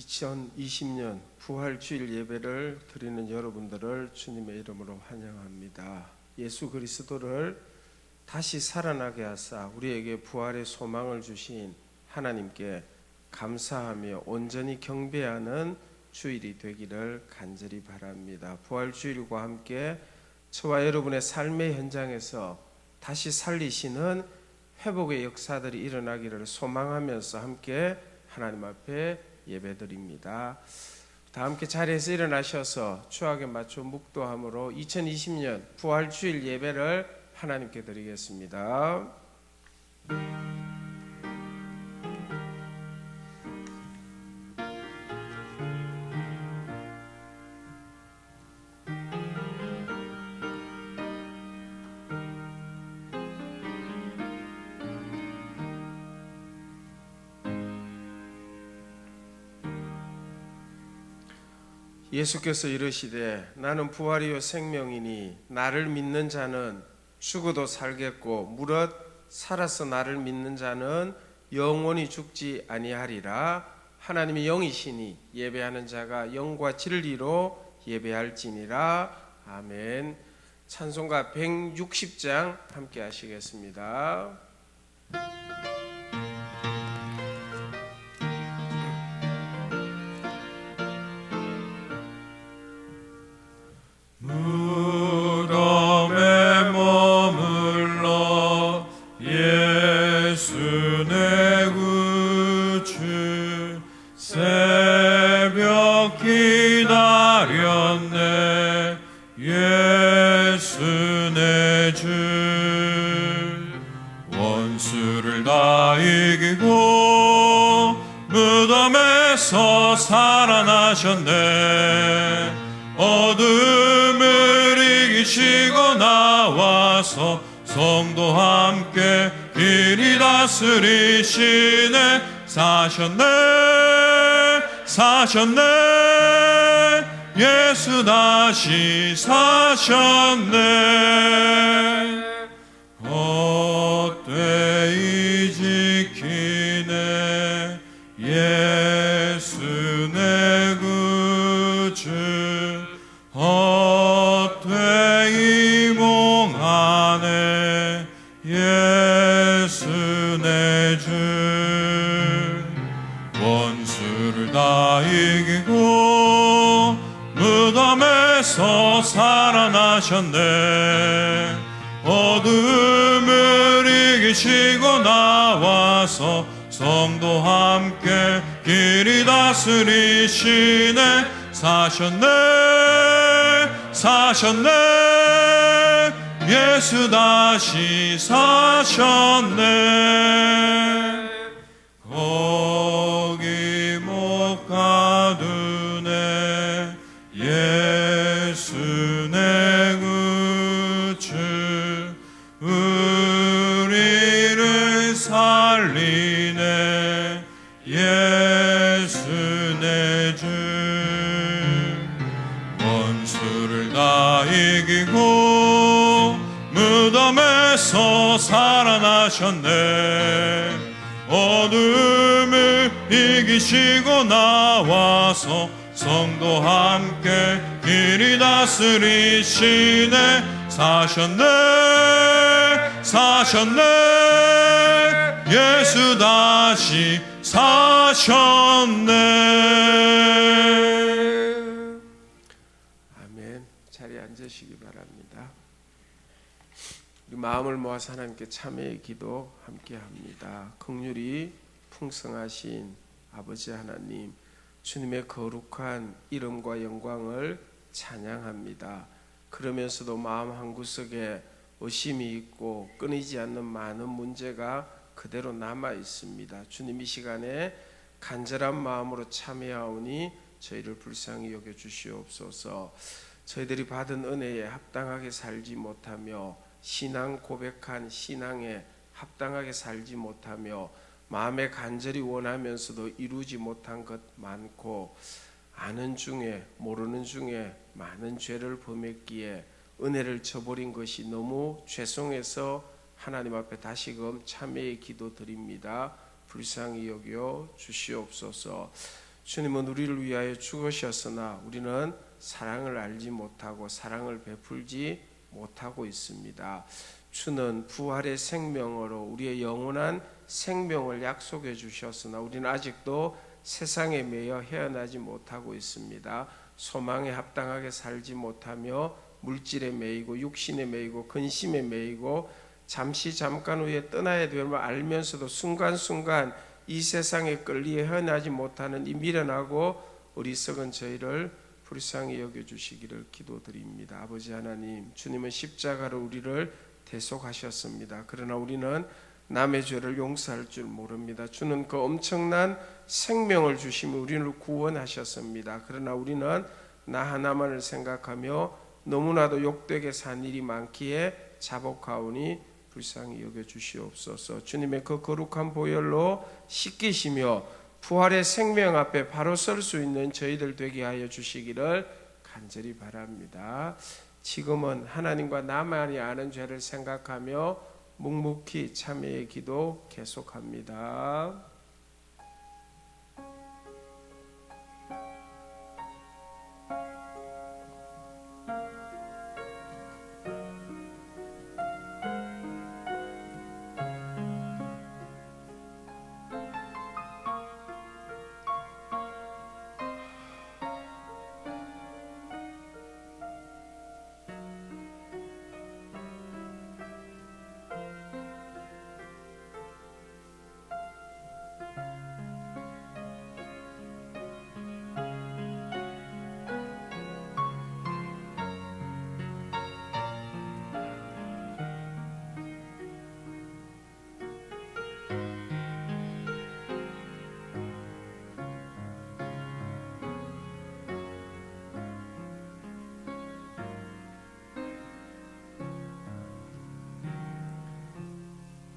2020년 부활주일 예배를 드리는 여러분들을 주님의 이름으로 환영합니다. 예수 그리스도를 다시 살아나게 하사 우리에게 부활의 소망을 주신 하나님께 감사하며 온전히 경배하는 주일이 되기를 간절히 바랍니다. 부활주일과 함께 저와 여러분의 삶의 현장에서 다시 살리시는 회복의 역사들이 일어나기를 소망하면서 함께 하나님 앞에 예배드립니다. 다 함께 자리에서 일어나셔서 추억에 맞춰 묵도함으로 2020년 부활주일 예배를 하나님께 드리겠습니다. 예수께서 이르시되 나는 부활이요 생명이니 나를 믿는 자는 죽어도 살겠고 무릇 살아서 나를 믿는 자는 영원히 죽지 아니하리라. 하나님이 영이시니 예배하는 자가 영과 진리로 예배할지니라. 아멘. 찬송가 160장 함께 하시겠습니다. 무덤에 머물러 예수 내 구주 새벽 기다렸네. 예수 내 주 원수를 다 이기고 무덤에서 살아나셨네. 어둠을 이기시고 나와서 성도 함께 이리 다스리시네. 사셨네 사셨네 예수 다시 사셨네. 헛되이 지키네 예수 내 구주. 헛되이 몽하네 예수 내 주. 원수를 다 이기고 무덤에서 살아나셨네. 어둠을 이기시고 나와서 성도 함께 길이 다스리시네. 사셨네 사셨네 예수 다시 사셨네. 거기 못 가두네 예수 내 구주. 우리를 살리네 예수 내 주. 원수를 다 이기고 무덤에서 살아나셨네. 어둠을 이기시고 나와서 성도 함께 길이 다스리시네. 사셨네 사셨네 예수 다시 사셨네. 아멘. 자리에 앉으시기 바랍니다. 우리 마음을 모아서 하나님께 참회의 기도 함께 합니다. 긍휼이 풍성하신 아버지 하나님, 주님의 거룩한 이름과 영광을 찬양합니다. 그러면서도 마음 한구석에 의심이 있고 끊이지 않는 많은 문제가 그대로 남아 있습니다. 주님 이 시간에 간절한 마음으로 참회하오니 저희를 불쌍히 여겨 주시옵소서. 저희들이 받은 은혜에 합당하게 살지 못하며 신앙 고백한 신앙에 합당하게 살지 못하며 마음에 간절히 원하면서도 이루지 못한 것 많고 아는 중에 모르는 중에 많은 죄를 범했기에 은혜를 저버린 것이 너무 죄송해서 하나님 앞에 다시금 참회의 기도 드립니다. 불쌍히 여겨 주시옵소서. 주님은 우리를 위하여 죽으셨으나 우리는 사랑을 알지 못하고 사랑을 베풀지 못하고 있습니다. 주는 부활의 생명으로 우리의 영원한 생명을 약속해 주셨으나 우리는 아직도 세상에 매여 헤어나지 못하고 있습니다. 소망에 합당하게 살지 못하며 물질에 매이고 육신에 매이고 근심에 매이고 잠깐 후에 떠나야 됨을 알면서도 순간순간 이 세상에 끌리에 헤어나지 못하는 이 미련하고 어리석은 저희를 불쌍히 여겨주시기를 기도드립니다. 아버지 하나님, 주님은 십자가로 우리를 대속하셨습니다. 그러나 우리는 남의 죄를 용서할 줄 모릅니다. 주는 그 엄청난 생명을 주시며 우리를 구원하셨습니다. 그러나 우리는 나 하나만을 생각하며 너무나도 욕되게 산 일이 많기에 자복하오니 불쌍히 여겨주시옵소서. 주님의 그 거룩한 보혈로 씻기시며 부활의 생명 앞에 바로 설 수 있는 저희들 되게 하여 주시기를 간절히 바랍니다. 지금은 하나님과 나만이 아는 죄를 생각하며 묵묵히 참회의 기도 계속합니다.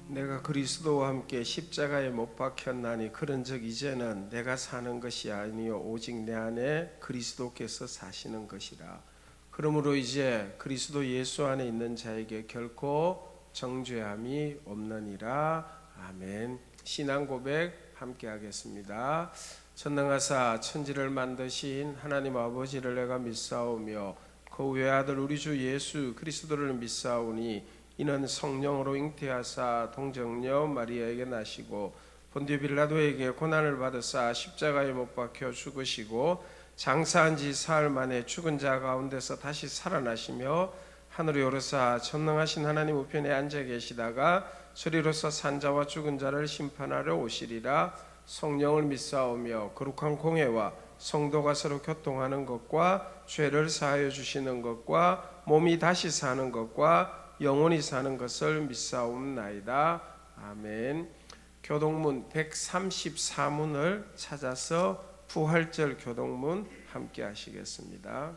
내가 그리스도와 함께 십자가에 못 박혔나니 그런즉 이제는 내가 사는 것이 아니요 오직 내 안에 그리스도께서 사시는 것이라. 그러므로 이제 그리스도 예수 안에 있는 자에게 결코 정죄함이 없느니라. 아멘. 신앙 고백 함께 하겠습니다. 전능하사 천지를 만드신 하나님 아버지를 내가 믿사오며 그 외아들 우리 주 예수 그리스도를 믿사오니 이는 성령으로 잉태하사 동정녀 마리아에게 나시고 본디오 빌라도에게 고난을 받으사 십자가에 못 박혀 죽으시고 장사한 지 사흘 만에 죽은 자 가운데서 다시 살아나시며 하늘에 오르사 전능하신 하나님 우편에 앉아 계시다가 저리로서 산 자와 죽은 자를 심판하러 오시리라. 성령을 믿사오며 거룩한 공회와 성도가 서로 교통하는 것과 죄를 사하여 주시는 것과 몸이 다시 사는 것과 영원히 사는 것을 믿사옵나이다. 아멘. 교동문 134문을 찾아서 부활절 교동문 함께 하시겠습니다.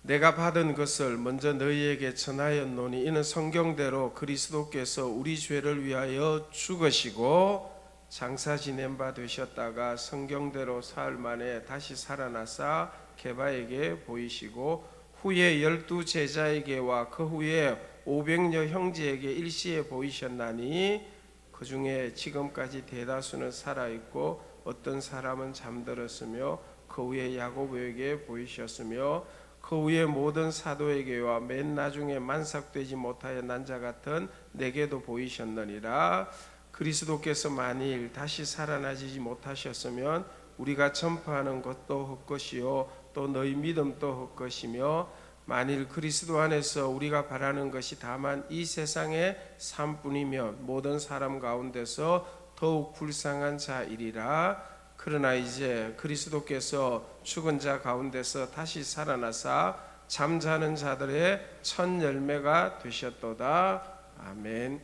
내가 받은 것을 먼저 너희에게 전하였노니 이는 성경대로 그리스도께서 우리 죄를 위하여 죽으시고 장사 지낸 바 되셨다가 성경대로 사흘 만에 다시 살아나사 게바에게 보이시고 후에 12 제자에게와 그 후에 500여 형제에게 일시에 보이셨나니 그 중에 지금까지 대다수는 살아있고 어떤 사람은 잠들었으며 그 후에 야고보에게 보이셨으며 그 후에 모든 사도에게와 맨 나중에 만삭되지 못하여 난 자 같은 내게도 보이셨느니라. 그리스도께서 만일 다시 살아나지 못하셨으면 우리가 전파하는 것도 헛것이요 또 너희 믿음도 헛것이며 만일 그리스도 안에서 우리가 바라는 것이 다만 이 세상의 삶뿐이면 모든 사람 가운데서 더욱 불쌍한 자이리라. 그러나 이제 그리스도께서 죽은 자 가운데서 다시 살아나사 잠자는 자들의 첫 열매가 되셨도다. 아멘.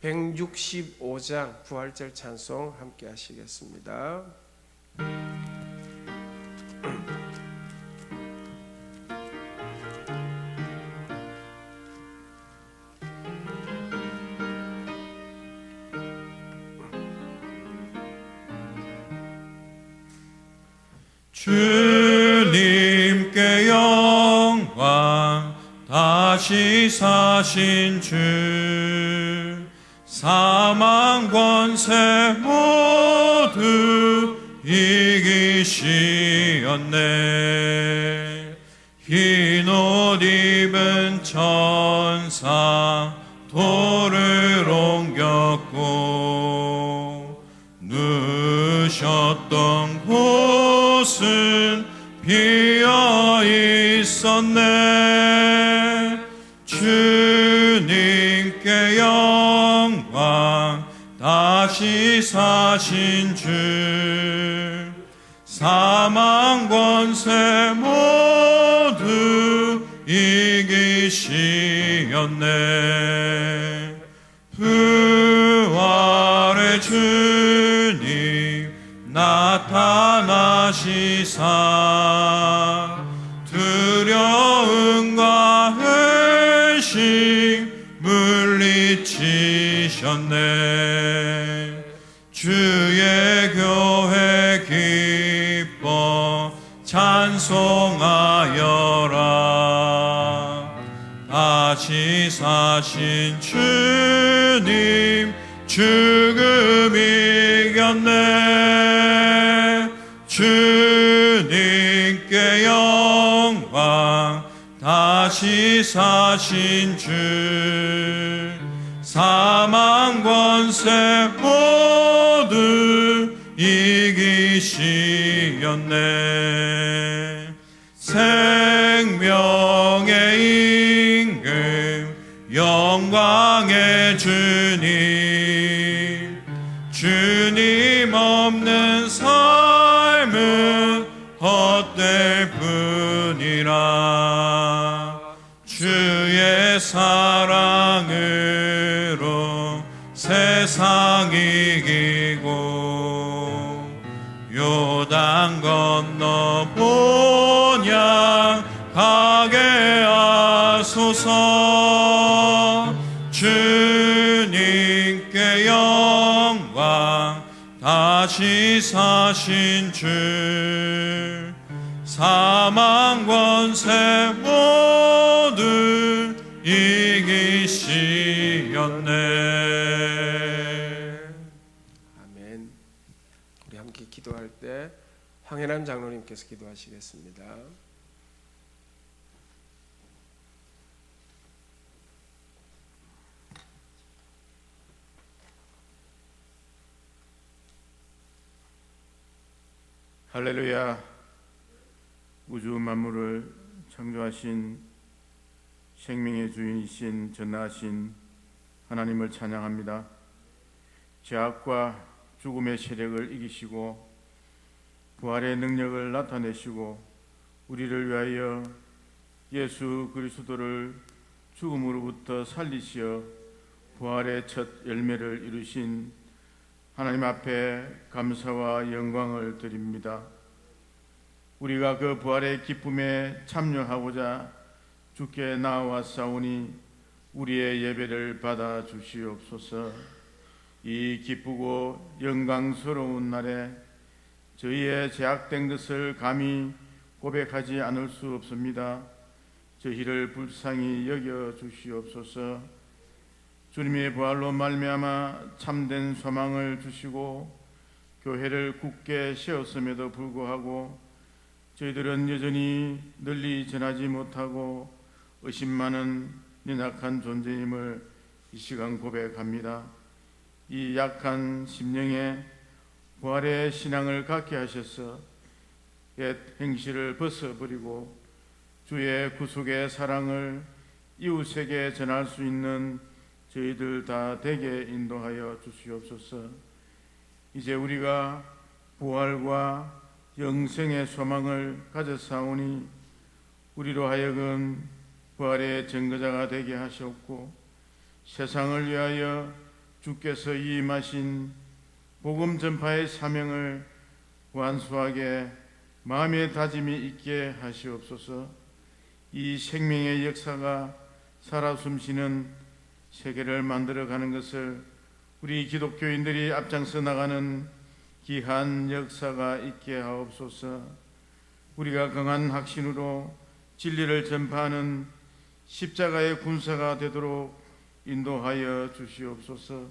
165장 부활절 찬송 함께 하시겠습니다. 주님께 영광 다시 사신 주 사망과 권세 모두 이기시었네. 흰 옷 입은 천사 돌을 옮겼고 누셨던 곳은 비어 있었네. 주님께 영광, 다시 사신 주, 사망 권세 모두 이기시었네. 부활의 주님 나타나시사 두려움과 의심 물리치셨네. 주의 교회 기뻐 찬송하여라. 다시 사신 주님 죽음 이겼네. 주님께 영광, 다시 사신 주, 사망 권세 모두 이기시었네. 생명의 임금, 영광의 주님, 주님 없는 삶은 헛될 뿐이라. 주의 사랑으로 세상 이기고 요단 건너 본향 가게 하소서. 주님께 영광, 다시 사신 주, 사망 권세 모두 이기시었네. 아멘. 우리 함께 기도할 때 황현암 장로님께서 기도하시겠습니다. 할렐루야. 우주 만물을 창조하신 생명의 주인이신 전능하신 하나님을 찬양합니다. 죄악과 죽음의 세력을 이기시고 부활의 능력을 나타내시고 우리를 위하여 예수 그리스도를 죽음으로부터 살리시어 부활의 첫 열매를 이루신 하나님 앞에 감사와 영광을 드립니다. 우리가 그 부활의 기쁨에 참여하고자 주께 나아왔사오니 우리의 예배를 받아 주시옵소서. 이 기쁘고 영광스러운 날에 저희의 죄악된 것을 감히 고백하지 않을 수 없습니다. 저희를 불쌍히 여겨 주시옵소서. 주님의 부활로 말미암아 참된 소망을 주시고 교회를 굳게 세웠음에도 불구하고 저희들은 여전히 널리 전하지 못하고 의심 많은 연약한 존재임을 이 시간 고백합니다. 이 약한 심령에 부활의 신앙을 갖게 하셔서 옛 행실을 벗어버리고 주의 구속의 사랑을 이웃에게 전할 수 있는 저희들 다 되게 인도하여 주시옵소서. 이제 우리가 부활과 영생의 소망을 가졌사오니 우리로 하여금 부활의 증거자가 되게 하셨고 세상을 위하여 주께서 임하신 복음 전파의 사명을 완수하게 마음의 다짐이 있게 하시옵소서. 이 생명의 역사가 살아 숨쉬는 세계를 만들어가는 것을 우리 기독교인들이 앞장서 나가는 귀한 역사가 있게 하옵소서. 우리가 강한 확신으로 진리를 전파하는 십자가의 군사가 되도록 인도하여 주시옵소서.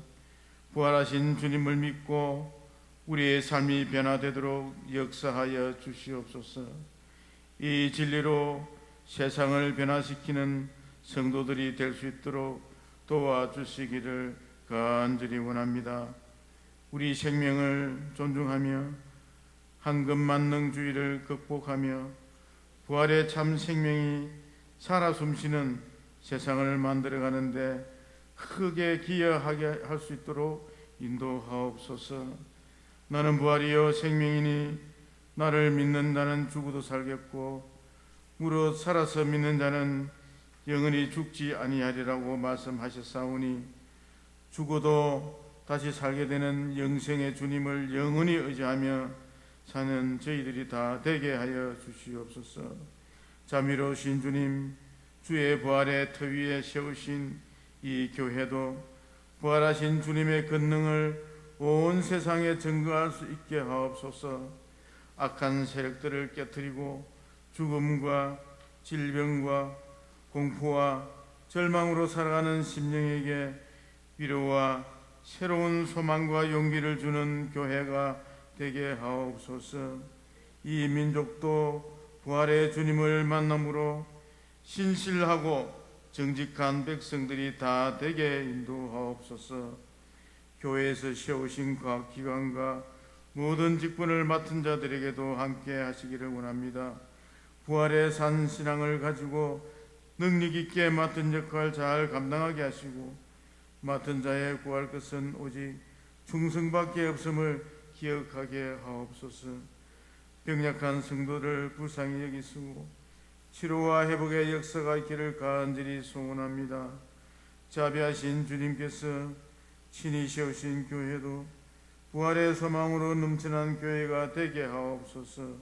부활하신 주님을 믿고 우리의 삶이 변화되도록 역사하여 주시옵소서. 이 진리로 세상을 변화시키는 성도들이 될 수 있도록 도와주시기를 간절히 원합니다. 우리 생명을 존중하며 황금만능주의를 극복하며 부활의 참 생명이 살아 숨쉬는 세상을 만들어가는데 크게 기여하게 할 수 있도록 인도하옵소서. 나는 부활이요 생명이니 나를 믿는 자는 죽어도 살겠고 무릇 살아서 믿는 자는 영원히 죽지 아니하리라고 말씀하셨사오니 죽어도 다시 살게 되는 영생의 주님을 영원히 의지하며 사는 저희들이 다 되게 하여 주시옵소서. 자비로우신 주님, 주의 부활의 터 위에 세우신 이 교회도 부활하신 주님의 권능을 온 세상에 증거할 수 있게 하옵소서. 악한 세력들을 깨뜨리고 죽음과 질병과 공포와 절망으로 살아가는 심령에게 위로와 새로운 소망과 용기를 주는 교회가 되게 하옵소서. 이 민족도 부활의 주님을 만남으로 신실하고 정직한 백성들이 다 되게 인도하옵소서. 교회에서 세우신 과학기관과 모든 직분을 맡은 자들에게도 함께 하시기를 원합니다. 부활의 산 신앙을 가지고 능력 있게 맡은 역할 잘 감당하게 하시고 맡은 자의 구할 것은 오직 충성밖에 없음을 기억하게 하옵소서. 병약한 성도를 불쌍히 여기시고 치료와 회복의 역사가 있기를 간절히 소원합니다. 자비하신 주님께서 친히 세우신 교회도 부활의 소망으로 넘치는 교회가 되게 하옵소서.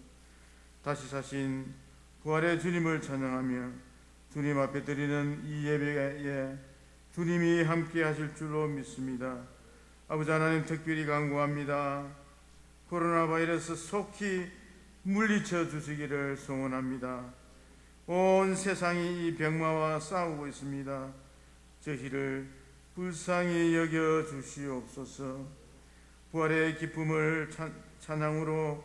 다시 사신 부활의 주님을 찬양하며 주님 앞에 드리는 이 예배에 주님이 함께 하실 줄로 믿습니다. 아버지 하나님, 특별히 간구합니다. 코로나 바이러스 속히 물리쳐 주시기를 소원합니다. 온 세상이 이 병마와 싸우고 있습니다. 저희를 불쌍히 여겨 주시옵소서. 부활의 기쁨을 찬양으로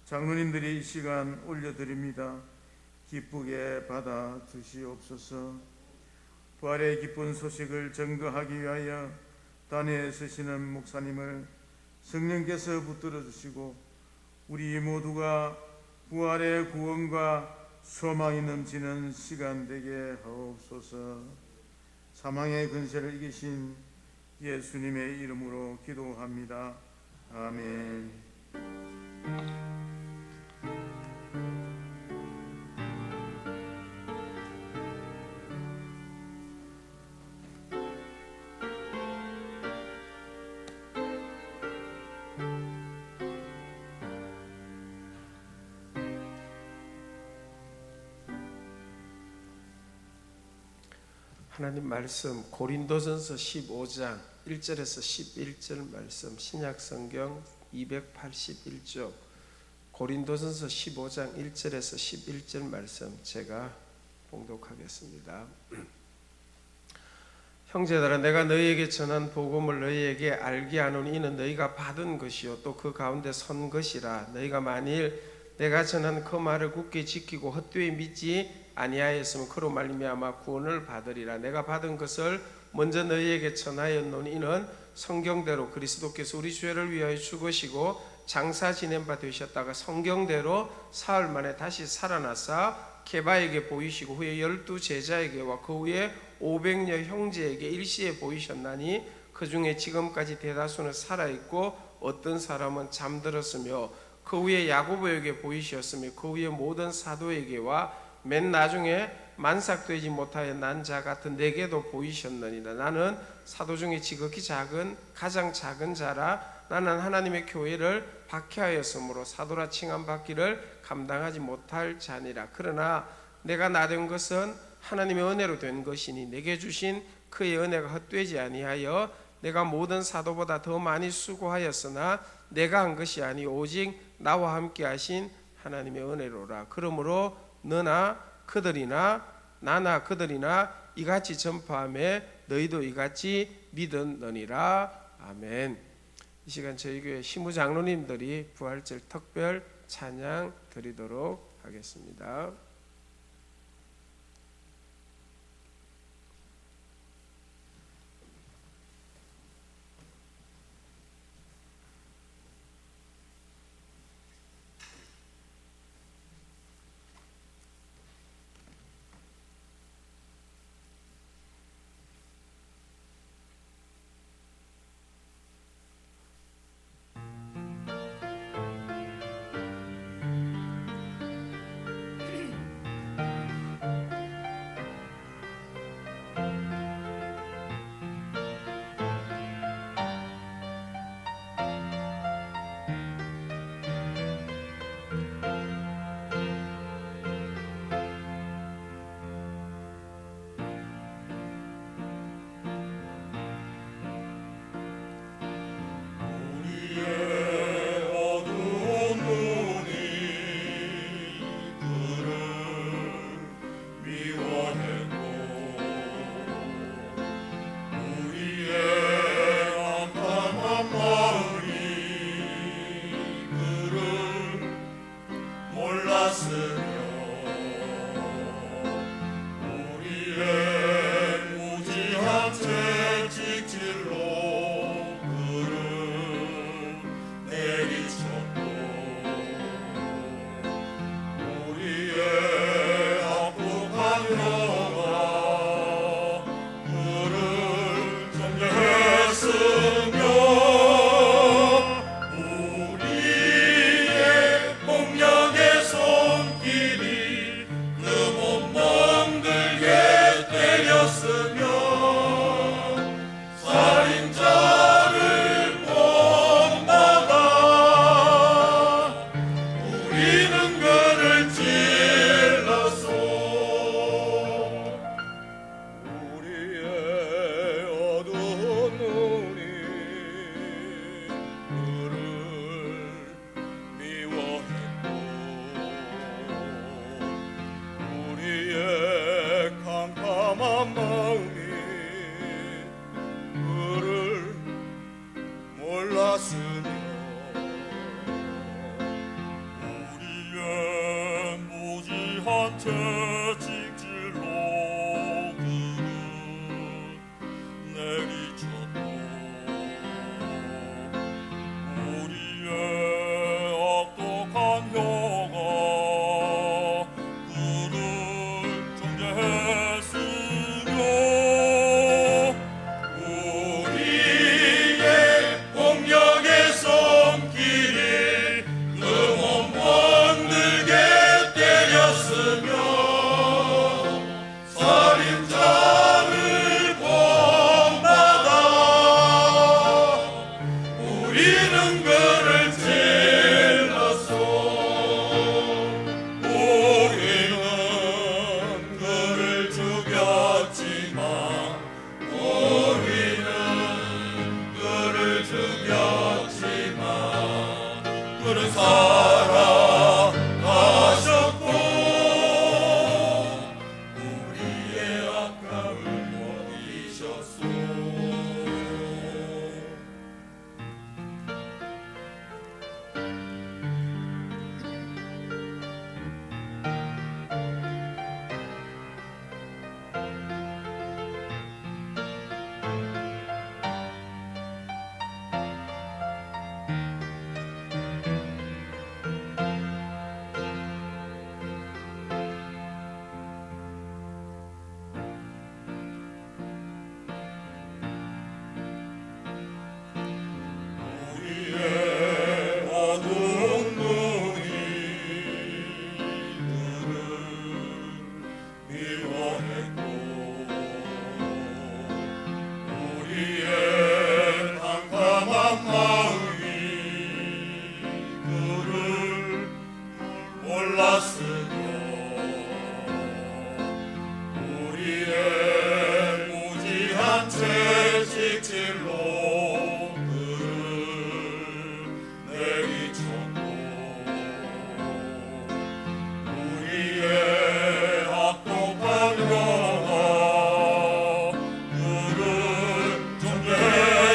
장로님들이 이 시간 올려드립니다. 기쁘게 받아 주시옵소서. 부활의 기쁜 소식을 증거하기 위하여 단회에 서시는 목사님을 성령께서 붙들어 주시고 우리 모두가 부활의 구원과 소망이 넘치는 시간 되게 하옵소서. 사망의 근세를 이기신 예수님의 이름으로 기도합니다. 아멘. 하나님 말씀 고린도전서 15장 1절에서 11절 말씀, 신약성경 281쪽 고린도전서 15장 1절에서 11절 말씀 제가 봉독하겠습니다. 형제들아, 내가 너희에게 전한 복음을 너희에게 알게 하노니 이는 너희가 받은 것이요 또 그 가운데 선 것이라. 너희가 만일 내가 전한 그 말을 굳게 지키고 헛되이 믿지 아니하였으면 그로 말미암아 구원을 받으리라. 내가 받은 것을 먼저 너희에게 전하였노니 이는 성경대로 그리스도께서 우리 죄를 위하여 죽으시고 장사 지낸 바 되셨다가 성경대로 사흘 만에 다시 살아나사 게바에게 보이시고 후에 12 제자에게와 그 후에 500여 형제에게 일시에 보이셨나니 그 중에 지금까지 대다수는 살아있고 어떤 사람은 잠들었으며 그 후에 야고보에게 보이셨으며 그 후에 모든 사도에게와 맨 나중에 만삭되지 못하여 난 자 같은 내게도 보이셨느니라. 나는 사도 중에 지극히 가장 작은 자라. 나는 하나님의 교회를 박해하였으므로 사도라 칭함받기를 감당하지 못할 자니라. 그러나 내가 나된 것은 하나님의 은혜로 된 것이니 내게 주신 그의 은혜가 헛되지 아니하여 내가 모든 사도보다 더 많이 수고하였으나 내가 한 것이 아니 오직 나와 함께 하신 하나님의 은혜로라. 그러므로 너나 그들이나 나나 그들이나 이같이 전파하며 너희도 이같이 믿었느니라. 아멘. 이 시간 저희 교회 시무 장로님들이 부활절 특별 찬양 드리도록 하겠습니다.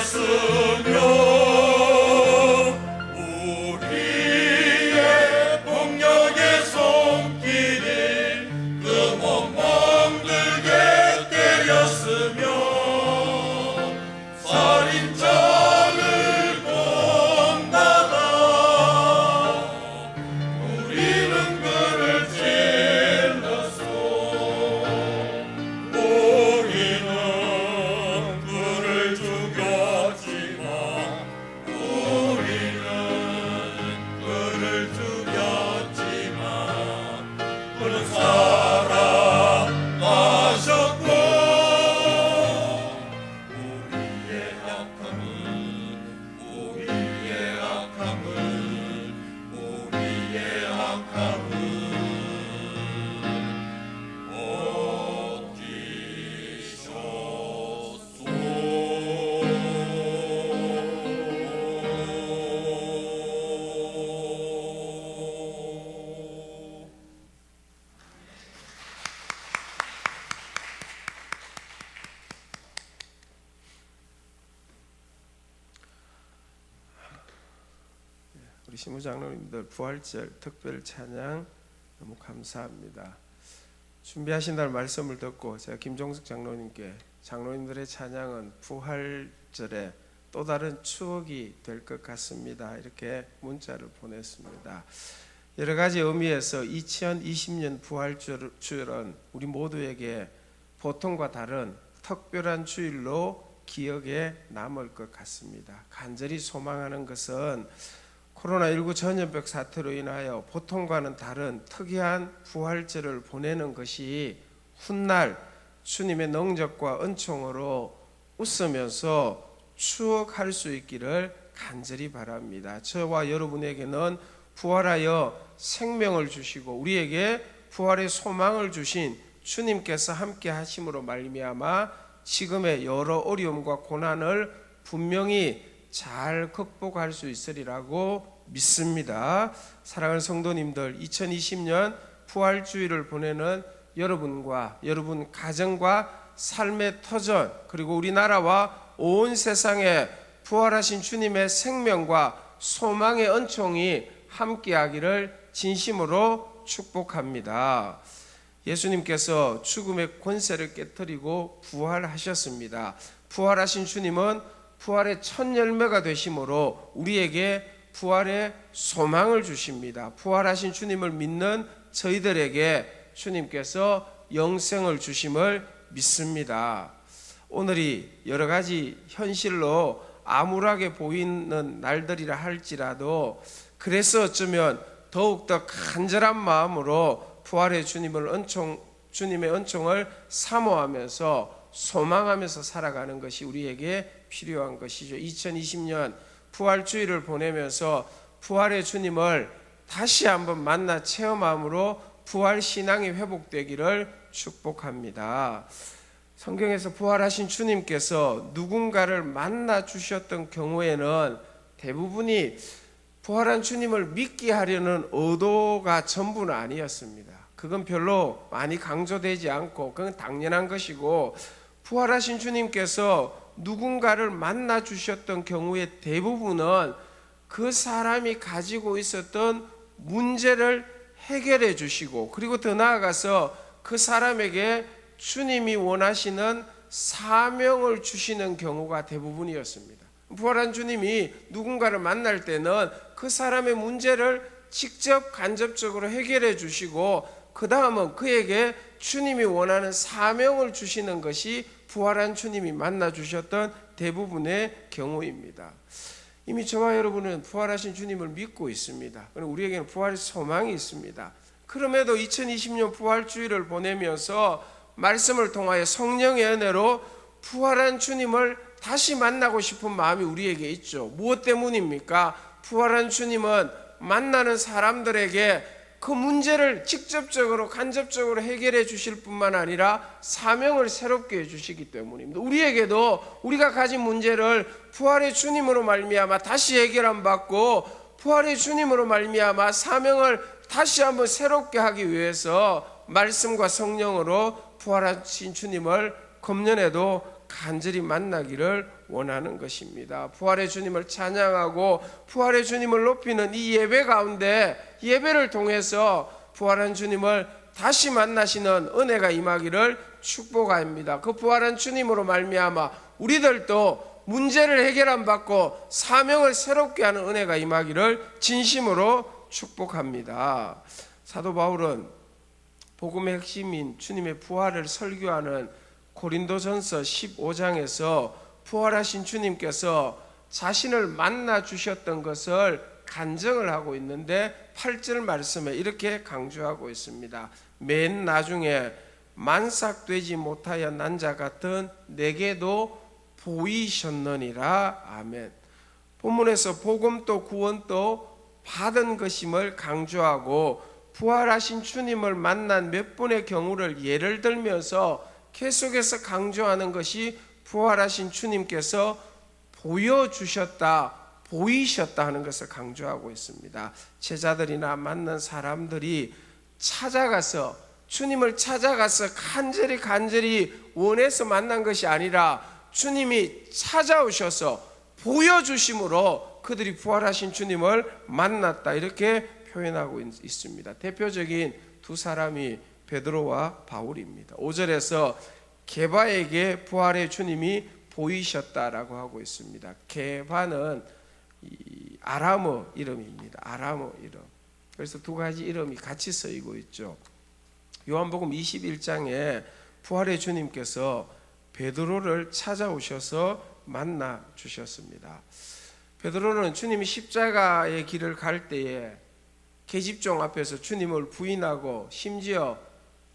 예수 사랑하셨고 우리의 악함을 우리 신부장로님들 부활절 특별 찬양 너무 감사합니다. 준비하신다는 말씀을 듣고 제가 김종숙 장로님께 장로님들의 찬양은 부활절에 또 다른 추억이 될 것 같습니다. 이렇게 문자를 보냈습니다. 여러 가지 의미에서 2020년 부활주일은 우리 모두에게 보통과 다른 특별한 주일로 기억에 남을 것 같습니다. 간절히 소망하는 것은 코로나19 전염병 사태로 인하여 보통과는 다른 특이한 부활절을 보내는 것이 훗날 주님의 능력과 은총으로 웃으면서 추억할 수 있기를 간절히 바랍니다. 저와 여러분에게는 부활하여 생명을 주시고 우리에게 부활의 소망을 주신 주님께서 함께 하심으로 말미암아 지금의 여러 어려움과 고난을 분명히 잘 극복할 수 있으리라고 믿습니다. 사랑하는 성도님들, 2020년 부활주일을 보내는 여러분과 여러분 가정과 삶의 터전, 그리고 우리나라와 온 세상에 부활하신 주님의 생명과 소망의 은총이 함께하기를 진심으로 축복합니다. 예수님께서 죽음의 권세를 깨뜨리고 부활하셨습니다. 부활하신 주님은 부활의 첫 열매가 되심으로 우리에게 부활의 소망을 주십니다. 부활하신 주님을 믿는 저희들에게 주님께서 영생을 주심을 믿습니다. 오늘이 여러 가지 현실로 암울하게 보이는 날들이라 할지라도 그래서 어쩌면 더욱더 간절한 마음으로 부활의 주님의 은총을 사모하면서 소망하면서 살아가는 것이 우리에게 필요한 것이죠. 2020년 부활주일을 보내면서 부활의 주님을 다시 한번 만나 체험함으로 부활 신앙이 회복되기를 축복합니다. 성경에서 부활하신 주님께서 누군가를 만나 주셨던 경우에는 대부분이 부활한 주님을 믿게 하려는 의도가 전부는 아니었습니다. 그건 별로 많이 강조되지 않고 그건 당연한 것이고, 부활하신 주님께서 누군가를 만나 주셨던 경우에 대부분은 그 사람이 가지고 있었던 문제를 해결해 주시고, 그리고 더 나아가서 그 사람에게 주님이 원하시는 사명을 주시는 경우가 대부분이었습니다. 부활한 주님이 누군가를 만날 때는 그 사람의 문제를 직접 간접적으로 해결해 주시고, 그 다음은 그에게 주님이 원하는 사명을 주시는 것이 부활한 주님이 만나 주셨던 대부분의 경우입니다. 이미 저와 여러분은 부활하신 주님을 믿고 있습니다. 우리에게는 부활의 소망이 있습니다. 그럼에도 2020년 부활주일을 보내면서 말씀을 통하여 성령의 은혜로 부활한 주님을 다시 만나고 싶은 마음이 우리에게 있죠. 무엇 때문입니까? 부활한 주님은 만나는 사람들에게 그 문제를 직접적으로 간접적으로 해결해 주실 뿐만 아니라 사명을 새롭게 해주시기 때문입니다. 우리에게도 우리가 가진 문제를 부활의 주님으로 말미암아 다시 해결함 받고, 부활의 주님으로 말미암아 사명을 다시 한번 새롭게 하기 위해서 말씀과 성령으로 부활하신 주님을 금년에도 간절히 만나기를 원하는 것입니다. 부활의 주님을 찬양하고 부활의 주님을 높이는 이 예배 가운데, 예배를 통해서 부활한 주님을 다시 만나시는 은혜가 임하기를 축복합니다. 그 부활한 주님으로 말미암아 우리들도 문제를 해결함 받고 사명을 새롭게 하는 은혜가 임하기를 진심으로 축복합니다. 사도 바울은 복음의 핵심인 주님의 부활을 설교하는 고린도전서 15장에서 부활하신 주님께서 자신을 만나 주셨던 것을 간증을 하고 있는데 8절 말씀에 이렇게 강조하고 있습니다. 맨 나중에 만삭되지 못하여 난 자 같은 내게도 보이셨느니라. 아멘. 본문에서 복음도 구원도 받은 것임을 강조하고 부활하신 주님을 만난 몇 분의 경우를 예를 들면서 계속해서 강조하는 것이 부활하신 주님께서 보여주셨다, 보이셨다 하는 것을 강조하고 있습니다. 제자들이나 만난 사람들이 찾아가서 주님을 찾아가서 간절히 원해서 만난 것이 아니라 주님이 찾아오셔서 보여주심으로 그들이 부활하신 주님을 만났다, 이렇게 표현하고 있습니다. 대표적인 두 사람이 베드로와 바울입니다. 5절에서 게바에게 부활의 주님이 보이셨다라고 하고 있습니다. 게바는 아람어 이름입니다. 아람어 이름. 그래서 두 가지 이름이 같이 쓰이고 있죠. 요한복음 21장에 부활의 주님께서 베드로를 찾아오셔서 만나 주셨습니다. 베드로는 주님이 십자가의 길을 갈 때에 계집종 앞에서 주님을 부인하고 심지어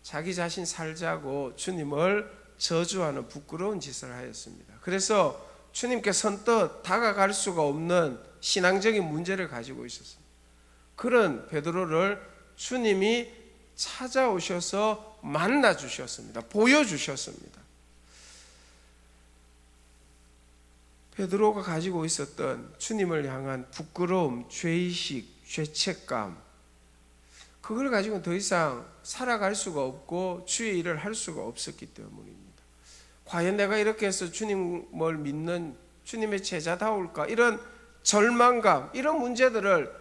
자기 자신 살자고 주님을 저주하는 부끄러운 짓을 하였습니다. 그래서 주님께 선뜻 다가갈 수가 없는 신앙적인 문제를 가지고 있었습니다. 그런 베드로를 주님이 찾아오셔서 만나 주셨습니다. 보여주셨습니다. 베드로가 가지고 있었던 주님을 향한 부끄러움, 죄의식, 죄책감, 그걸 가지고 더 이상 살아갈 수가 없고 주의 일을 할 수가 없었기 때문입니다. 과연 내가 이렇게 해서 주님을 믿는 주님의 제자다울까? 이런 절망감, 이런 문제들을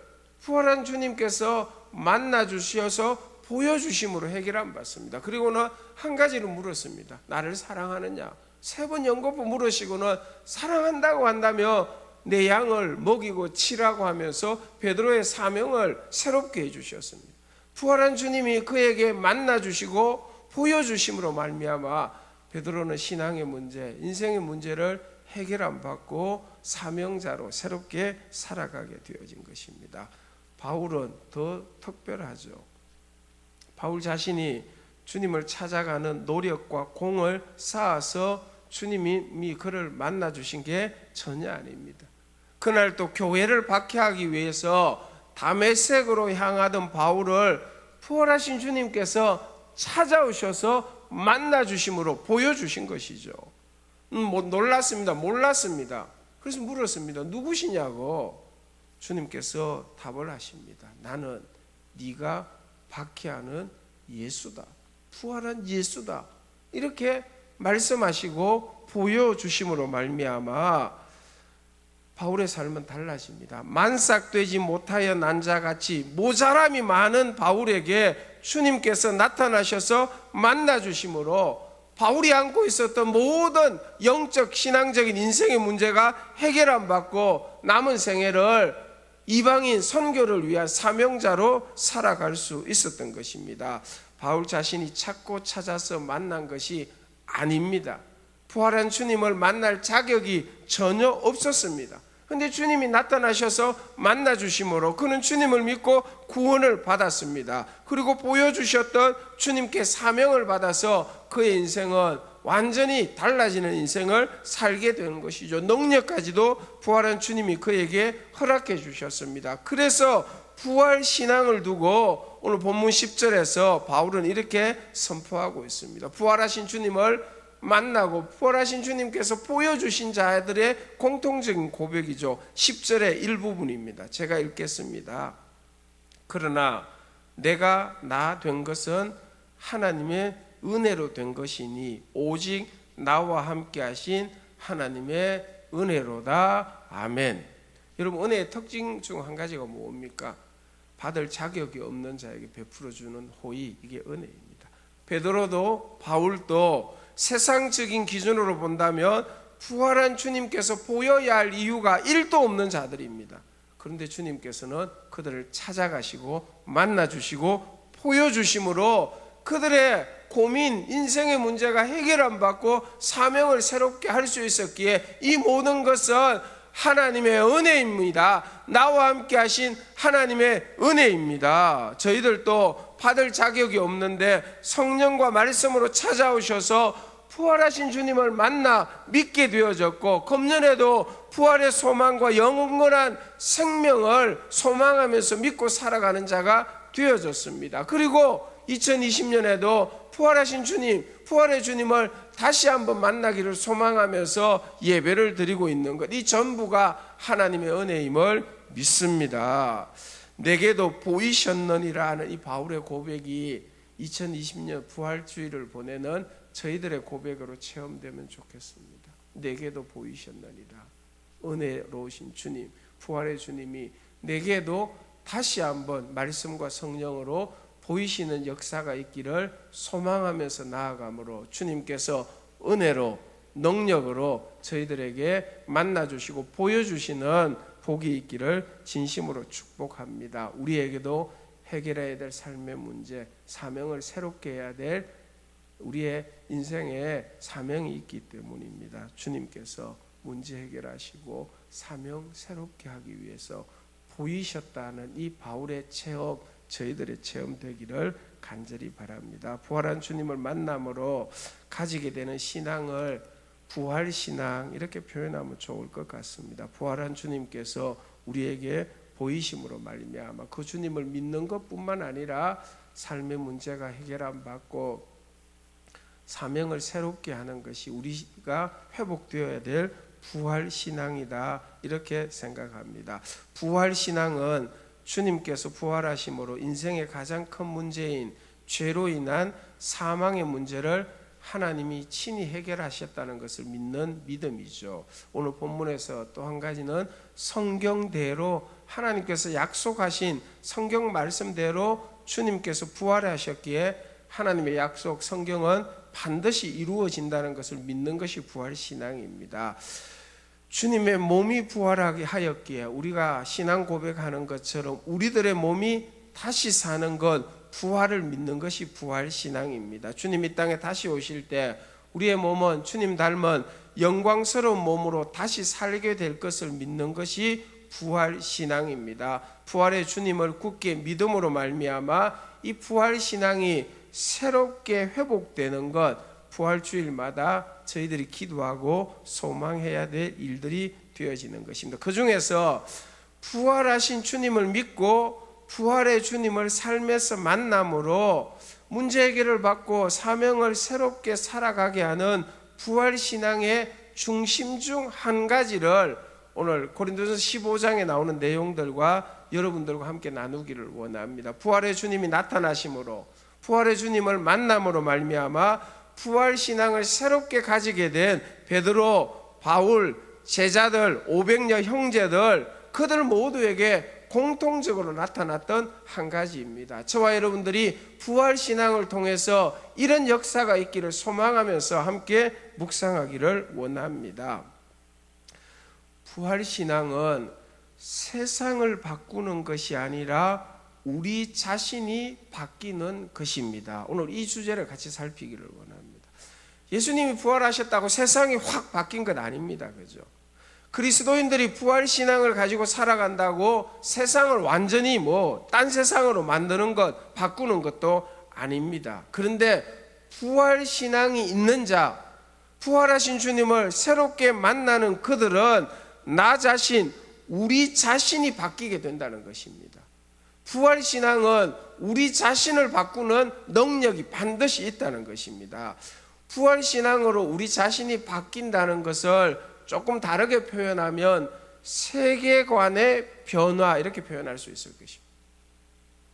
부활한 주님께서 만나 주셔서 보여주심으로 해결한 받습니다. 그리고는 한 가지를 물었습니다. 나를 사랑하느냐? 3번 연거푸 물으시고는 사랑한다고 한다며 내 양을 먹이고 치라고 하면서 베드로의 사명을 새롭게 해주셨습니다. 부활한 주님이 그에게 만나 주시고 보여주심으로 말미암아 베드로는 신앙의 문제, 인생의 문제를 해결 안 받고 사명자로 새롭게 살아가게 되어진 것입니다. 바울은 더 특별하죠. 바울 자신이 주님을 찾아가는 노력과 공을 쌓아서 주님이 그를 만나 주신 게 전혀 아닙니다. 그날 또 교회를 박해하기 위해서 다메섹으로 향하던 바울을 부활하신 주님께서 찾아오셔서 만나 주심으로 보여주신 것이죠. 놀랐습니다. 몰랐습니다. 그래서 물었습니다. 누구시냐고. 주님께서 답을 하십니다. 나는 네가 박해하는 예수다. 부활한 예수다. 이렇게 말씀하시고 보여주심으로 말미암아 바울의 삶은 달라집니다. 만삭되지 못하여 난 자같이 모자람이 많은 바울에게 주님께서 나타나셔서 만나 주심으로 바울이 안고 있었던 모든 영적 신앙적인 인생의 문제가 해결 안 받고 남은 생애를 이방인 선교를 위한 사명자로 살아갈 수 있었던 것입니다. 바울 자신이 찾고 찾아서 만난 것이 아닙니다. 부활한 주님을 만날 자격이 전혀 없었습니다. 그런데 주님이 나타나셔서 만나 주심으로 그는 주님을 믿고 구원을 받았습니다. 그리고 보여주셨던 주님께 사명을 받아서 그의 인생은 완전히 달라지는 인생을 살게 되는 것이죠. 능력까지도 부활한 주님이 그에게 허락해 주셨습니다. 그래서 부활 신앙을 두고 오늘 본문 10절에서 바울은 이렇게 선포하고 있습니다. 부활하신 주님을 만나고 부활하신 주님께서 보여주신 자들의 공통적인 고백이죠. 10절의 일부분입니다. 제가 읽겠습니다. 그러나 내가 나 된 것은 하나님의 은혜로 된 것이니 오직 나와 함께 하신 하나님의 은혜로다. 아멘. 여러분, 은혜의 특징 중 한 가지가 뭡니까? 받을 자격이 없는 자에게 베풀어주는 호의, 이게 은혜입니다. 베드로도 바울도 세상적인 기준으로 본다면 부활한 주님께서 보여야 할 이유가 1도 없는 자들입니다. 그런데 주님께서는 그들을 찾아가시고 만나주시고 보여주심으로 그들의 고민, 인생의 문제가 해결 안 받고 사명을 새롭게 할 수 있었기에 이 모든 것은 하나님의 은혜입니다. 나와 함께 하신 하나님의 은혜입니다. 저희들도 받을 자격이 없는데 성령과 말씀으로 찾아오셔서 부활하신 주님을 만나 믿게 되어졌고, 금년에도 부활의 소망과 영원한 생명을 소망하면서 믿고 살아가는 자가 되어졌습니다. 그리고 2020년에도 부활하신 주님, 부활의 주님을 다시 한번 만나기를 소망하면서 예배를 드리고 있는 것, 이 전부가 하나님의 은혜임을 믿습니다. 내게도 보이셨느니라 하는 이 바울의 고백이 2020년 부활주의를 보내는 저희들의 고백으로 체험되면 좋겠습니다. 내게도 보이셨느니라. 은혜로우신 주님, 부활의 주님이 내게도 다시 한번 말씀과 성령으로 보이시는 역사가 있기를 소망하면서 나아가므로 주님께서 은혜로, 능력으로 저희들에게 만나주시고 보여주시는 복이 있기를 진심으로 축복합니다. 우리에게도 해결해야 될 삶의 문제, 사명을 새롭게 해야 될 우리의 인생에 사명이 있기 때문입니다. 주님께서 문제 해결하시고 사명 새롭게 하기 위해서 보이셨다는 이 바울의 체험, 저희들의 체험 되기를 간절히 바랍니다. 부활한 주님을 만남으로 가지게 되는 신앙을 부활신앙 이렇게 표현하면 좋을 것 같습니다. 부활한 주님께서 우리에게 보이심으로 말미암아 그 주님을 믿는 것뿐만 아니라 삶의 문제가 해결함 받고 사명을 새롭게 하는 것이 우리가 회복되어야 될 부활신앙이다, 이렇게 생각합니다. 부활신앙은 주님께서 부활하심으로 인생의 가장 큰 문제인 죄로 인한 사망의 문제를 하나님이 친히 해결하셨다는 것을 믿는 믿음이죠. 오늘 본문에서 또 한 가지는 성경대로 하나님께서 약속하신 성경 말씀대로 주님께서 부활하셨기에 하나님의 약속 성경은 반드시 이루어진다는 것을 믿는 것이 부활신앙입니다. 주님의 몸이 부활하게 하였기에 우리가 신앙 고백하는 것처럼 우리들의 몸이 다시 사는 것, 부활을 믿는 것이 부활신앙입니다. 주님 이 땅에 다시 오실 때 우리의 몸은 주님 닮은 영광스러운 몸으로 다시 살게 될 것을 믿는 것이 부활신앙입니다. 부활의 주님을 굳게 믿음으로 말미암아 이 부활신앙이 새롭게 회복되는 것, 부활주일마다 저희들이 기도하고 소망해야 될 일들이 되어지는 것입니다. 그 중에서 부활하신 주님을 믿고 부활의 주님을 삶에서 만남으로 문제 해결을 받고 사명을 새롭게 살아가게 하는 부활신앙의 중심 중 한 가지를 오늘 고린도전서 15장에 나오는 내용들과 여러분들과 함께 나누기를 원합니다. 부활의 주님이 나타나심으로, 부활의 주님을 만남으로 말미암아 부활신앙을 새롭게 가지게 된 베드로, 바울, 제자들, 500여 형제들, 그들 모두에게 공통적으로 나타났던 한 가지입니다. 저와 여러분들이 부활신앙을 통해서 이런 역사가 있기를 소망하면서 함께 묵상하기를 원합니다. 부활신앙은 세상을 바꾸는 것이 아니라 우리 자신이 바뀌는 것입니다. 오늘 이 주제를 같이 살피기를 원합니다. 예수님이 부활하셨다고 세상이 확 바뀐 건 아닙니다. 그죠? 그리스도인들이 부활신앙을 가지고 살아간다고 세상을 완전히 딴 세상으로 만드는 것, 바꾸는 것도 아닙니다. 그런데 부활신앙이 있는 자, 부활하신 주님을 새롭게 만나는 그들은 나 자신, 우리 자신이 바뀌게 된다는 것입니다. 부활신앙은 우리 자신을 바꾸는 능력이 반드시 있다는 것입니다. 부활신앙으로 우리 자신이 바뀐다는 것을 조금 다르게 표현하면 세계관의 변화, 이렇게 표현할 수 있을 것입니다.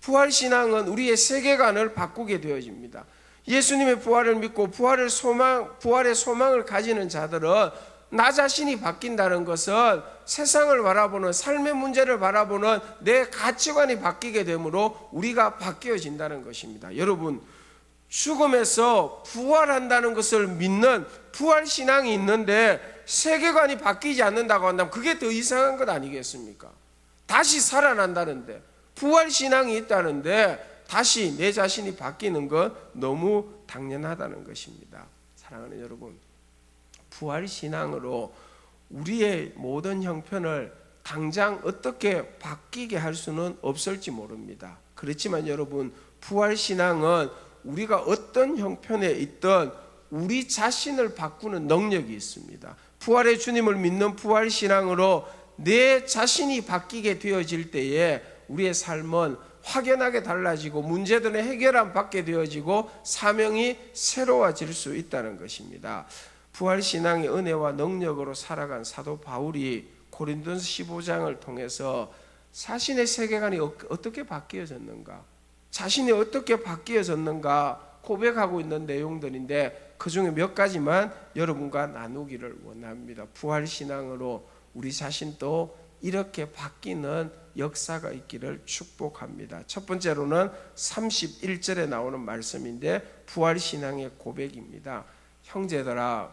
부활신앙은 우리의 세계관을 바꾸게 되어집니다. 예수님의 부활을 믿고 부활의 소망을 가지는 자들은 나 자신이 바뀐다는 것은 세상을 바라보는, 삶의 문제를 바라보는 내 가치관이 바뀌게 되므로 우리가 바뀌어진다는 것입니다. 여러분, 죽음에서 부활한다는 것을 믿는 부활신앙이 있는데 세계관이 바뀌지 않는다고 한다면 그게 더 이상한 것 아니겠습니까? 다시 살아난다는데, 부활신앙이 있다는데 다시 내 자신이 바뀌는 건 너무 당연하다는 것입니다. 사랑하는 여러분, 부활신앙으로 우리의 모든 형편을 당장 어떻게 바뀌게 할 수는 없을지 모릅니다. 그렇지만 여러분, 부활신앙은 우리가 어떤 형편에 있든 우리 자신을 바꾸는 능력이 있습니다. 부활의 주님을 믿는 부활신앙으로 내 자신이 바뀌게 되어질 때에 우리의 삶은 확연하게 달라지고 문제들은 해결함 받게 되어지고 사명이 새로워질 수 있다는 것입니다. 부활신앙의 은혜와 능력으로 살아간 사도 바울이 고린도서 15장을 통해서 자신의 세계관이 어떻게 바뀌어졌는가, 자신이 어떻게 바뀌어졌는가 고백하고 있는 내용들인데 그 중에 몇 가지만 여러분과 나누기를 원합니다. 부활신앙으로 우리 자신도 이렇게 바뀌는 역사가 있기를 축복합니다. 첫 번째로는 31절에 나오는 말씀인데 부활신앙의 고백입니다. 형제들아,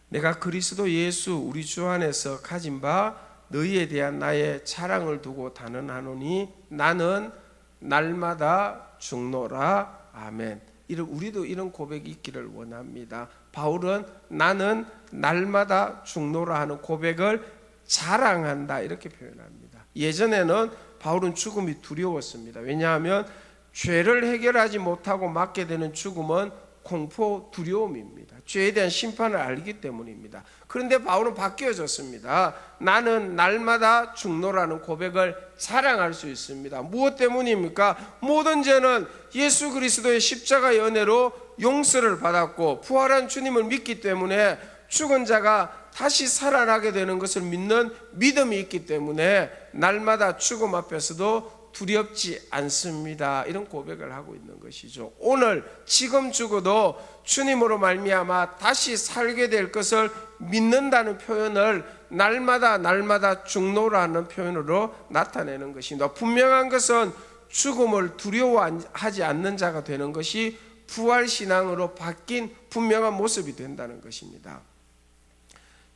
내가 그리스도 예수 우리 주 안에서 가진 바 너희에 대한 나의 자랑을 두고 단언하노니 나는 날마다 죽노라. 아멘. 우리도 이런 고백이 있기를 원합니다. 바울은 나는 날마다 죽노라 하는 고백을 자랑한다 이렇게 표현합니다. 예전에는 바울은 죽음이 두려웠습니다. 왜냐하면 죄를 해결하지 못하고 맞게 되는 죽음은 공포, 두려움입니다. 죄에 대한 심판을 알기 때문입니다. 그런데 바울은 바뀌어졌습니다. 나는 날마다 죽노라는 고백을 자랑할 수 있습니다. 무엇 때문입니까? 모든 죄는 예수 그리스도의 십자가의 은혜로 용서를 받았고 부활한 주님을 믿기 때문에 죽은 자가 다시 살아나게 되는 것을 믿는 믿음이 있기 때문에 날마다 죽음 앞에서도 두렵지 않습니다. 이런 고백을 하고 있는 것이죠. 오늘 지금 죽어도 주님으로 말미암아 다시 살게 될 것을 믿는다는 표현을 날마다 죽노라는 표현으로 나타내는 것입니다. 분명한 것은 죽음을 두려워하지 않는 자가 되는 것이 부활신앙으로 바뀐 분명한 모습이 된다는 것입니다.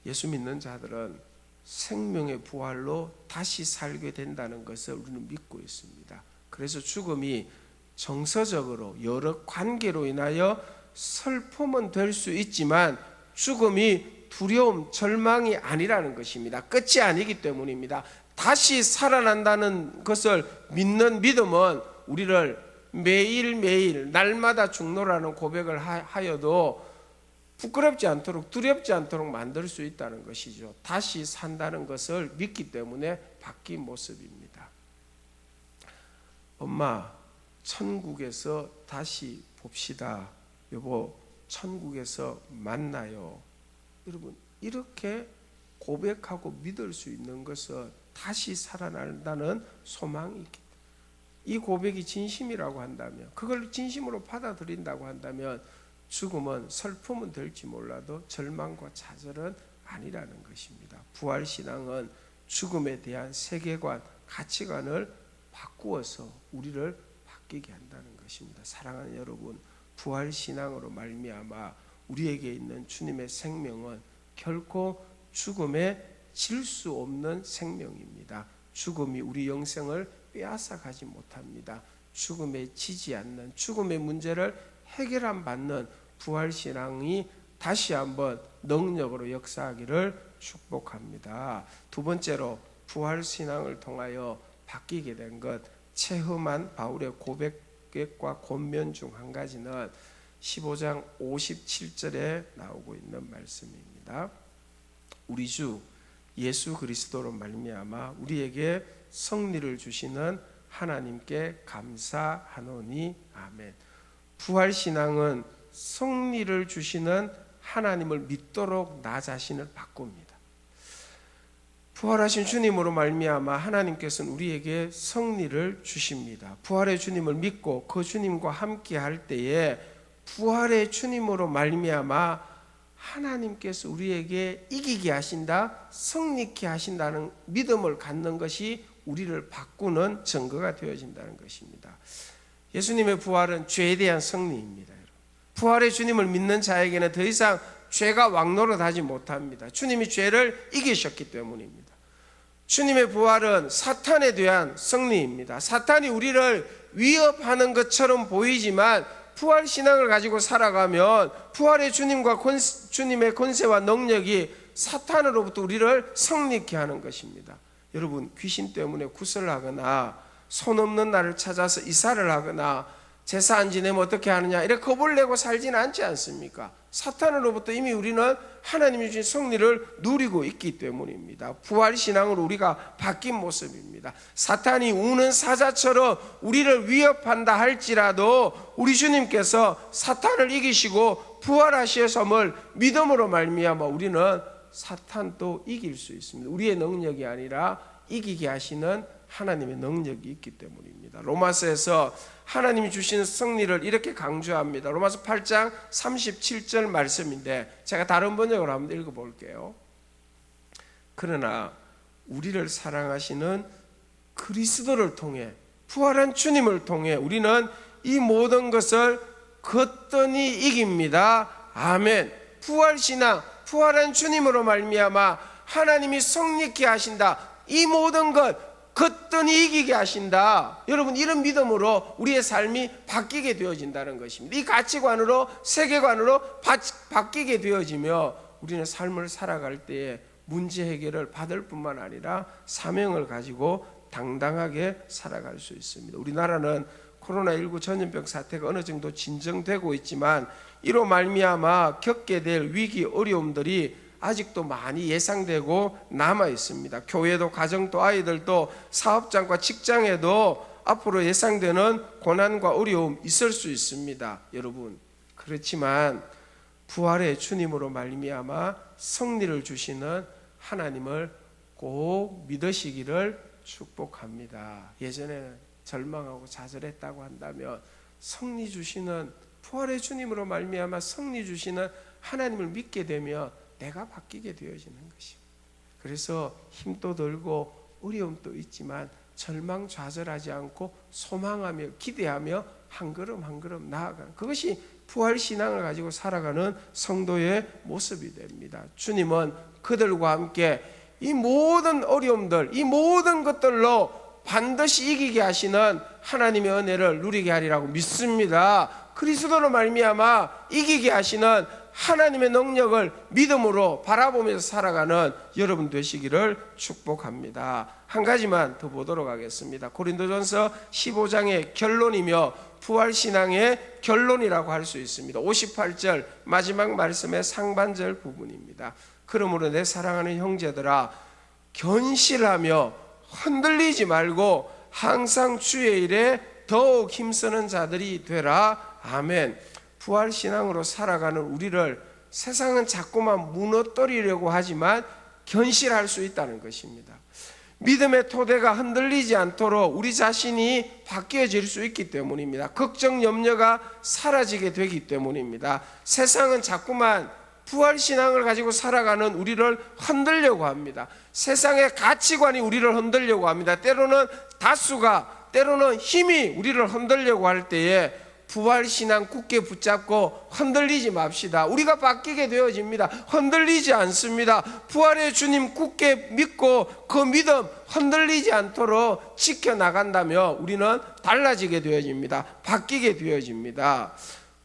예수 믿는 자들은 생명의 부활로 다시 살게 된다는 것을 우리는 믿고 있습니다. 그래서 죽음이 정서적으로 여러 관계로 인하여 슬픔은 될 수 있지만 죽음이 두려움, 절망이 아니라는 것입니다. 끝이 아니기 때문입니다. 다시 살아난다는 것을 믿는 믿음은 우리를 매일매일 날마다 죽노라는 고백을 하여도 부끄럽지 않도록 두렵지 않도록 만들 수 있다는 것이죠. 다시 산다는 것을 믿기 때문에 바뀐 모습입니다. 엄마, 천국에서 다시 봅시다. 여보, 천국에서 만나요. 여러분, 이렇게 고백하고 믿을 수 있는 것은 다시 살아난다는 소망이 있기 때문에 이 고백이 진심이라고 한다면, 그걸 진심으로 받아들인다고 한다면 죽음은 슬픔은 될지 몰라도 절망과 좌절은 아니라는 것입니다. 부활신앙은 죽음에 대한 세계관, 가치관을 바꾸어서 우리를 바뀌게 한다는 것입니다. 사랑하는 여러분, 부활신앙으로 말미암아 우리에게 있는 주님의 생명은 결코 죽음에 질 수 없는 생명입니다. 죽음이 우리 영생을 빼앗아가지 못합니다. 죽음에 지지 않는, 죽음의 문제를 해결함 받는 부활신앙이 다시 한번 능력으로 역사하기를 축복합니다. 두 번째로 부활신앙을 통하여 바뀌게 된 것, 체험한 바울의 고백과 권면 중 한 가지는 15장 57절에 나오고 있는 말씀입니다. 우리 주 예수 그리스도로 말미암아 우리에게 승리를 주시는 하나님께 감사하노니 아멘. 부활신앙은 승리를 주시는 하나님을 믿도록 나 자신을 바꿉니다. 부활하신 주님으로 말미암아 하나님께서는 우리에게 승리를 주십니다. 부활의 주님을 믿고 그 주님과 함께 할 때에 부활의 주님으로 말미암아 하나님께서 우리에게 이기게 하신다, 승리케 하신다는 믿음을 갖는 것이 우리를 바꾸는 증거가 되어진다는 것입니다. 예수님의 부활은 죄에 대한 승리입니다. 부활의 주님을 믿는 자에게는 더 이상 죄가 왕노릇하지 못합니다. 주님이 죄를 이기셨기 때문입니다. 주님의 부활은 사탄에 대한 승리입니다. 사탄이 우리를 위협하는 것처럼 보이지만 부활신앙을 가지고 살아가면 부활의 주님과 주님의 권세와 능력이 사탄으로부터 우리를 성립케 하는 것입니다. 여러분, 귀신 때문에 구설하거나 손 없는 나를 찾아서 이사를 하거나 제사 안 지내면 어떻게 하느냐 이렇게 겁을 내고 살지는 않지 않습니까? 사탄으로부터 이미 우리는 하나님이 주신 승리를 누리고 있기 때문입니다. 부활신앙으로 우리가 바뀐 모습입니다. 사탄이 우는 사자처럼 우리를 위협한다 할지라도 우리 주님께서 사탄을 이기시고 부활하셨음을 믿음으로 말미암아 우리는 사탄도 이길 수 있습니다. 우리의 능력이 아니라 이기게 하시는 하나님의 능력이 있기 때문입니다. 로마서에서 하나님이 주신 승리를 이렇게 강조합니다. 로마서 8장 37절 말씀인데 제가 다른 번역으로 한번 읽어볼게요. 그러나 우리를 사랑하시는 그리스도를 통해 부활한 주님을 통해 우리는 이 모든 것을 거뜬히 이깁니다. 아멘. 부활신앙, 부활한 주님으로 말미암아 하나님이 성립케 하신다. 이 모든 것 거뜬히 이기게 하신다. 여러분, 이런 믿음으로 우리의 삶이 바뀌게 되어진다는 것입니다. 이 가치관으로, 세계관으로 바뀌게 되어지며 우리는 삶을 살아갈 때에 문제 해결을 받을 뿐만 아니라 사명을 가지고 당당하게 살아갈 수 있습니다. 우리나라는 코로나19 전염병 사태가 어느 정도 진정되고 있지만 이로 말미암아 겪게 될 위기 어려움들이 아직도 많이 예상되고 남아 있습니다. 교회도 가정도 아이들도 사업장과 직장에도 앞으로 예상되는 고난과 어려움 있을 수 있습니다. 여러분, 그렇지만 부활의 주님으로 말미암아 승리를 주시는 하나님을 꼭 믿으시기를 축복합니다. 예전에 절망하고 좌절했다고 한다면 승리 주시는 부활의 주님으로 말미암아 승리 주시는 하나님을 믿게 되면 내가 바뀌게 되어지는 것입니다. 그래서 힘도 들고 어려움도 있지만 절망 좌절하지 않고 소망하며 기대하며 한 걸음 한 걸음 나아가는 그것이 부활신앙을 가지고 살아가는 성도의 모습이 됩니다. 주님은 그들과 함께 이 모든 어려움들, 이 모든 것들로 반드시 이기게 하시는 하나님의 은혜를 누리게 하리라고 믿습니다. 그리스도로 말미암아 이기게 하시는 하나님의 능력을 믿음으로 바라보면서 살아가는 여러분 되시기를 축복합니다. 한 가지만 더 보도록 하겠습니다. 고린도전서 15장의 결론이며 부활신앙의 결론이라고 할 수 있습니다. 58절 마지막 말씀의 상반절 부분입니다. 그러므로 내 사랑하는 형제들아 견실하며 흔들리지 말고 항상 주의 일에 더욱 힘쓰는 자들이 되라. 아멘. 부활신앙으로 살아가는 우리를 세상은 자꾸만 무너뜨리려고 하지만 견실할 수 있다는 것입니다. 믿음의 토대가 흔들리지 않도록 우리 자신이 바뀌어질 수 있기 때문입니다. 걱정, 염려가 사라지게 되기 때문입니다. 세상은 자꾸만 부활신앙을 가지고 살아가는 우리를 흔들려고 합니다. 세상의 가치관이 우리를 흔들려고 합니다. 때로는 다수가, 때로는 힘이 우리를 흔들려고 할 때에 부활신앙 굳게 붙잡고 흔들리지 맙시다. 우리가 바뀌게 되어집니다. 흔들리지 않습니다. 부활의 주님 굳게 믿고 그 믿음 흔들리지 않도록 지켜나간다면 우리는 달라지게 되어집니다. 바뀌게 되어집니다.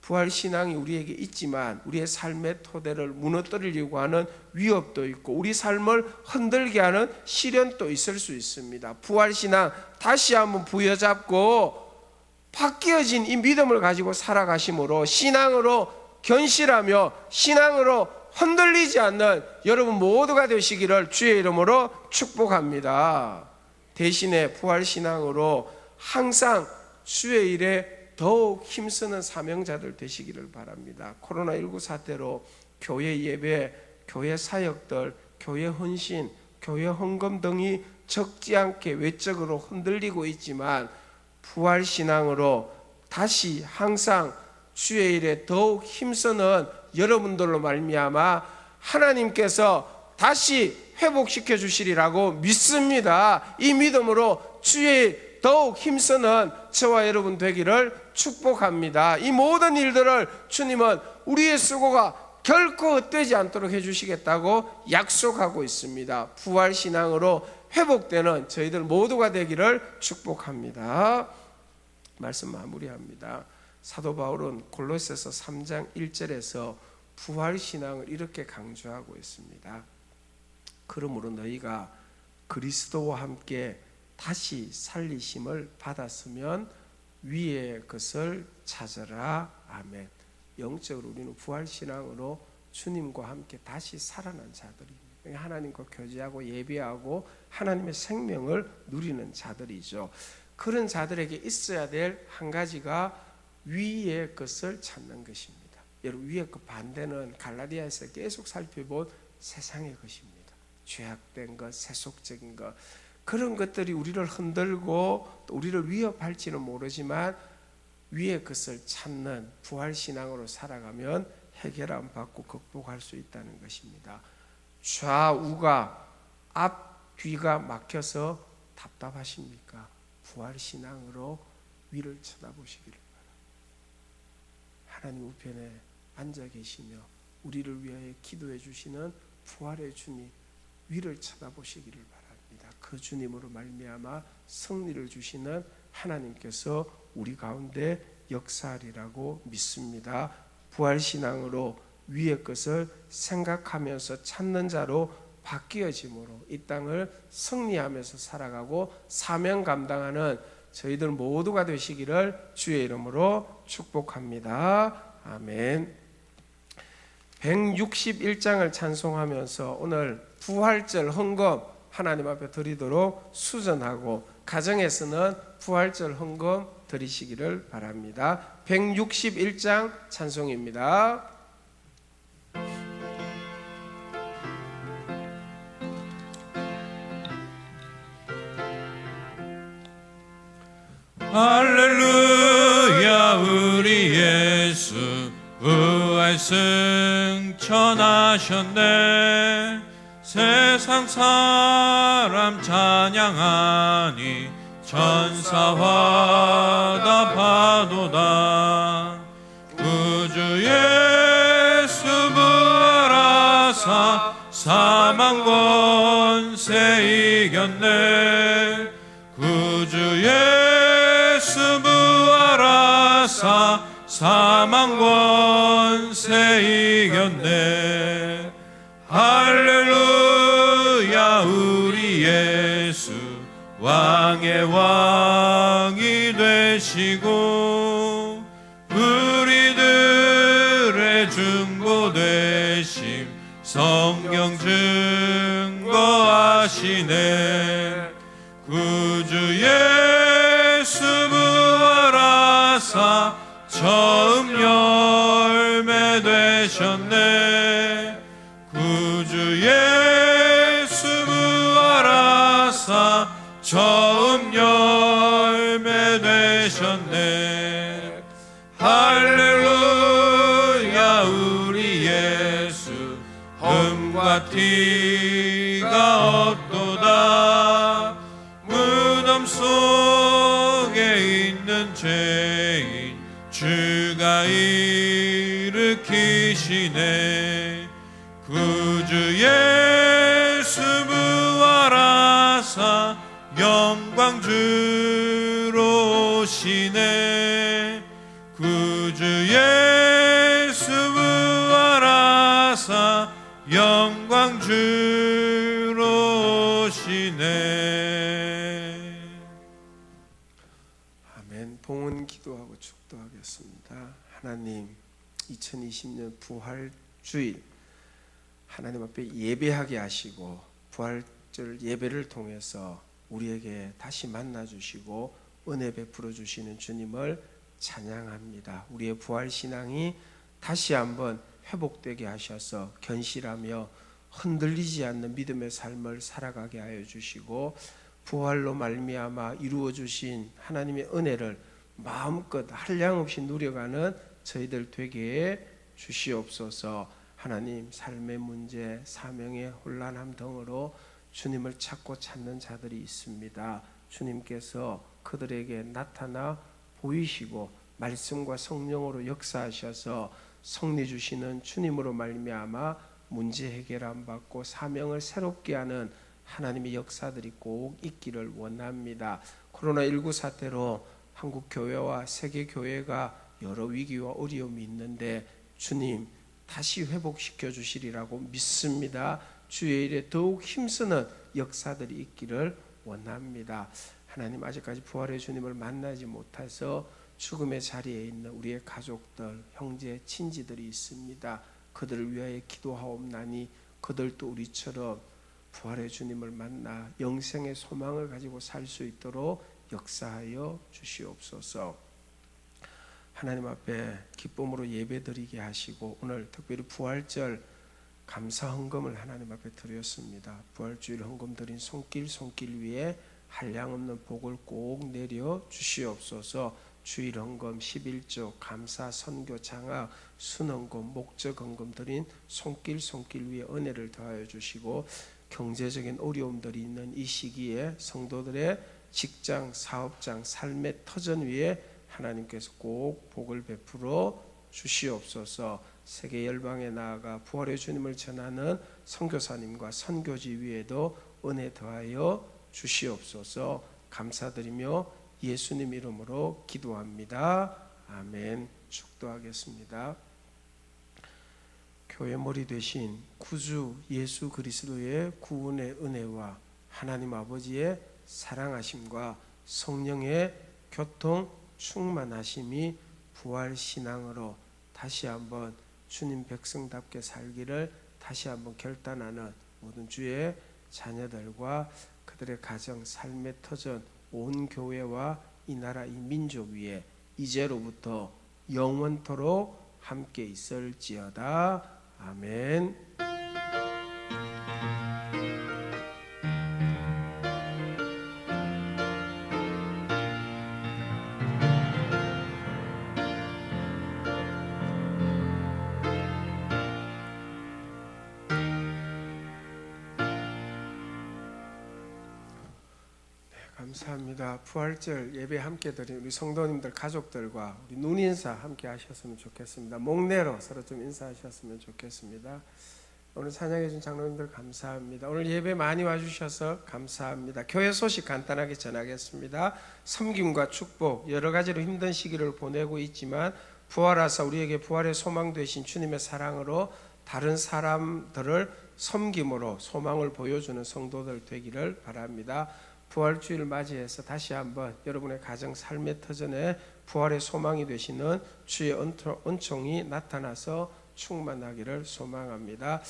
부활신앙이 우리에게 있지만 우리의 삶의 토대를 무너뜨리려고 하는 위협도 있고 우리 삶을 흔들게 하는 시련도 있을 수 있습니다. 부활신앙 다시 한번 부여잡고 바뀌어진 이 믿음을 가지고 살아가심으로 신앙으로 견실하며 신앙으로 흔들리지 않는 여러분 모두가 되시기를 주의 이름으로 축복합니다. 대신에 부활신앙으로 항상 주의 일에 더욱 힘쓰는 사명자들 되시기를 바랍니다. 코로나19 사태로 교회 예배, 교회 사역들, 교회 헌신, 교회 헌금 등이 적지 않게 외적으로 흔들리고 있지만 부활신앙으로 다시 항상 주의 일에 더욱 힘쓰는 여러분들로 말미암아 하나님께서 다시 회복시켜 주시리라고 믿습니다. 이 믿음으로 주의 일 더욱 힘쓰는 저와 여러분 되기를 축복합니다. 이 모든 일들을 주님은 우리의 수고가 결코 헛되지 않도록 해주시겠다고 약속하고 있습니다. 부활신앙으로 회복되는 저희들 모두가 되기를 축복합니다. 말씀 마무리합니다. 사도 바울은 골로새서 3장 1절에서 부활신앙을 이렇게 강조하고 있습니다. 그러므로 너희가 그리스도와 함께 다시 살리심을 받았으면 위의 것을 찾으라. 아멘. 영적으로 우리는 부활신앙으로 주님과 함께 다시 살아난 자들입니다. 하나님과 교제하고 예배하고 하나님의 생명을 누리는 자들이죠. 그런 자들에게 있어야 될 한 가지가 위의 것을 찾는 것입니다. 여러분, 위의 것 반대는 갈라디아에서 계속 살펴본 세상의 것입니다. 죄악된 것, 세속적인 것, 그런 것들이 우리를 흔들고 또 우리를 위협할지는 모르지만 위의 것을 찾는 부활신앙으로 살아가면 해결안 받고 극복할 수 있다는 것입니다. 좌우가 앞, 뒤가 막혀서 답답하십니까? 부활신앙으로 위를 쳐다보시기를 바랍니다. 하나님 우편에 앉아 계시며 우리를 위하여 기도해 주시는 부활의 주님, 위를 쳐다보시기를 바랍니다. 그 주님으로 말미암아 승리를 주시는 하나님께서 우리 가운데 역사하리라고 믿습니다. 부활신앙으로 위의 것을 생각하면서 찾는 자로 바뀌어짐으로 이 땅을 승리하면서 살아가고 사명 감당하는 저희들 모두가 되시기를 주의 이름으로 축복합니다. 아멘. 161장을 찬송하면서 오늘 부활절 헌금 하나님 앞에 드리도록 수전하고 가정에서는 부활절 헌금 드리시기를 바랍니다. 161장 찬송입니다. 할렐루야 우리 예수 부활 승천하셨네. 세상 사람 찬양하니 천사와 다 파도다. 구주 예수 부활하사 사망 권세 이겼네. 구주 예수 부활하사 사망 권세 이겼네. 할렐루야 우리 예수 왕의 왕이 되시고 우리들의 중보 되심 성경 증거하시네. 구주 예수 부활하사 처음 열매 되셨네. 구주 예수 부활하사 처음 열매 되셨네. 할렐루야 우리 예수 흠과 티가 없도다. 무덤 속에 있는 죄인 주가 일으키시네. 구주 예수 부활하사 영광 주로 오시네. 구주 예수 부활하사 영광 주로 오시네. 아멘. 봉헌 기도하고 축도하겠습니다. 하나님, 2020년 부활주일 하나님 앞에 예배하게 하시고 부활절 예배를 통해서 우리에게 다시 만나주시고 은혜 베풀어 주시는 주님을 찬양합니다. 우리의 부활신앙이 다시 한번 회복되게 하셔서 견실하며 흔들리지 않는 믿음의 삶을 살아가게 하여 주시고 부활로 말미암아 이루어 주신 하나님의 은혜를 마음껏 한량없이 누려가는 저희들 되게 해 주시옵소서. 하나님, 삶의 문제, 사명의 혼란함 등으로 주님을 찾고 찾는 자들이 있습니다. 주님께서 그들에게 나타나 보이시고 말씀과 성령으로 역사하셔서 승리 주시는 주님으로 말미암아 문제 해결 안 받고 사명을 새롭게 하는 하나님의 역사들이 꼭 있기를 원합니다. 코로나19 사태로 한국 교회와 세계 교회가 여러 위기와 어려움이 있는데 주님 다시 회복시켜 주시리라고 믿습니다. 주의 일에 더욱 힘쓰는 역사들이 있기를 원합니다. 하나님, 아직까지 부활의 주님을 만나지 못해서 죽음의 자리에 있는 우리의 가족들, 형제, 친지들이 있습니다. 그들을 위하여 기도하옵나니 그들도 우리처럼 부활의 주님을 만나 영생의 소망을 가지고 살 수 있도록 역사하여 주시옵소서. 하나님 앞에 기쁨으로 예배드리게 하시고, 오늘 특별히 부활절 감사 헌금을 하나님 앞에 드렸습니다. 부활주일 헌금 드린 손길 위에 한량없는 복을 꼭 내려 주시옵소서. 주일 헌금, 11조, 감사, 선교, 장학, 순헌금, 목적 헌금 드린 손길 위에 은혜를 더하여 주시고, 경제적인 어려움들이 있는 이 시기에 성도들의 직장, 사업장, 삶의 터전 위에 하나님께서 꼭 복을 베풀어 주시옵소서. 세계 열방에 나아가 부활의 주님을 전하는 선교사님과 선교지 위에도 은혜 더하여 주시옵소서. 감사드리며 예수님 이름으로 기도합니다. 아멘. 축도하겠습니다. 교회 머리 되신 구주 예수 그리스도의 구원의 은혜와 하나님 아버지의 사랑하심과 성령의 교통 충만하심이 부활 신앙으로 다시 한번 주님 백성답게 살기를 다시 한번 결단하는 모든 주의 자녀들과 그들의 가정, 삶의 터전, 온 교회와 이 나라, 이 민족 위에 이제로부터 영원토록 함께 있을지어다. 아멘. 감사합니다. 부활절 예배 함께 드린 우리 성도님들 가족들과 우리 눈인사 함께 하셨으면 좋겠습니다. 목례로 서로 좀 인사하셨으면 좋겠습니다. 오늘 찬양해 준 장로님들 감사합니다. 오늘 예배 많이 와주셔서 감사합니다. 교회 소식 간단하게 전하겠습니다. 섬김과 축복, 여러 가지로 힘든 시기를 보내고 있지만 부활하사 우리에게 부활의 소망 되신 주님의 사랑으로 다른 사람들을 섬김으로 소망을 보여주는 성도들 되기를 바랍니다. 부활주의를 맞이해서 다시 한번 여러분의 가정, 삶의 터전에 부활의 소망이 되시는 주의 은총이 나타나서 충만하기를 소망합니다.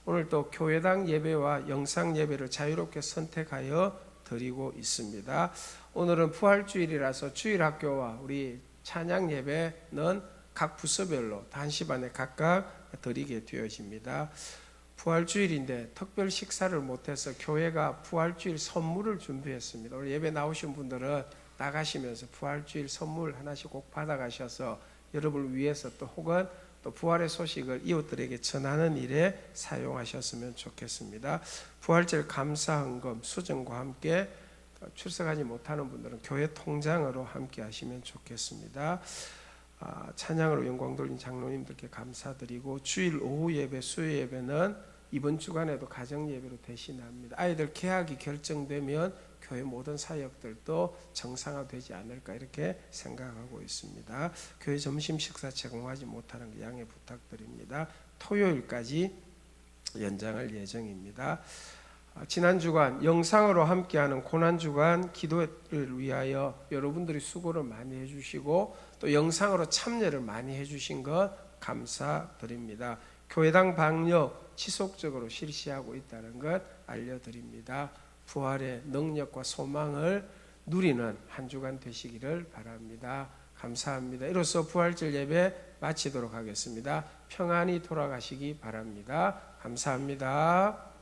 오늘 또 교회당 예배와 영상 예배를 자유롭게 선택하여 드리고 있습니다. 오늘은 부활주일이라서 주일학교와 우리 찬양 예배는 각 부서별로 1시 반에 각각 드리게 되어집니다. 부활주일인데 특별 식사를 못해서 교회가 부활주일 선물을 준비했습니다. 오늘 예배 나오신 분들은 나가시면서 부활주일 선물 하나씩 꼭 받아가셔서 여러분을 위해서 또 혹은 또 부활의 소식을 이웃들에게 전하는 일에 사용하셨으면 좋겠습니다. 부활절 감사헌금 수정과 함께 출석하지 못하는 분들은 교회 통장으로 함께 하시면 좋겠습니다. 찬양으로 영광 돌린 장로님들께 감사드리고, 주일 오후 예배, 수요 예배는 이번 주간에도 가정 예배로 대신합니다. 아이들 개학이 결정되면 교회 모든 사역들도 정상화되지 않을까 이렇게 생각하고 있습니다. 교회 점심 식사 제공하지 못하는 거 양해 부탁드립니다. 토요일까지 연장할 예정입니다. 지난 주간 영상으로 함께하는 고난주간 기도를 위하여 여러분들이 수고를 많이 해주시고 또 영상으로 참여를 많이 해주신 것 감사드립니다. 교회당 방역 지속적으로 실시하고 있다는 것 알려드립니다. 부활의 능력과 소망을 누리는 한 주간 되시기를 바랍니다. 감사합니다. 이로써 부활절 예배 마치도록 하겠습니다. 평안히 돌아가시기 바랍니다. 감사합니다.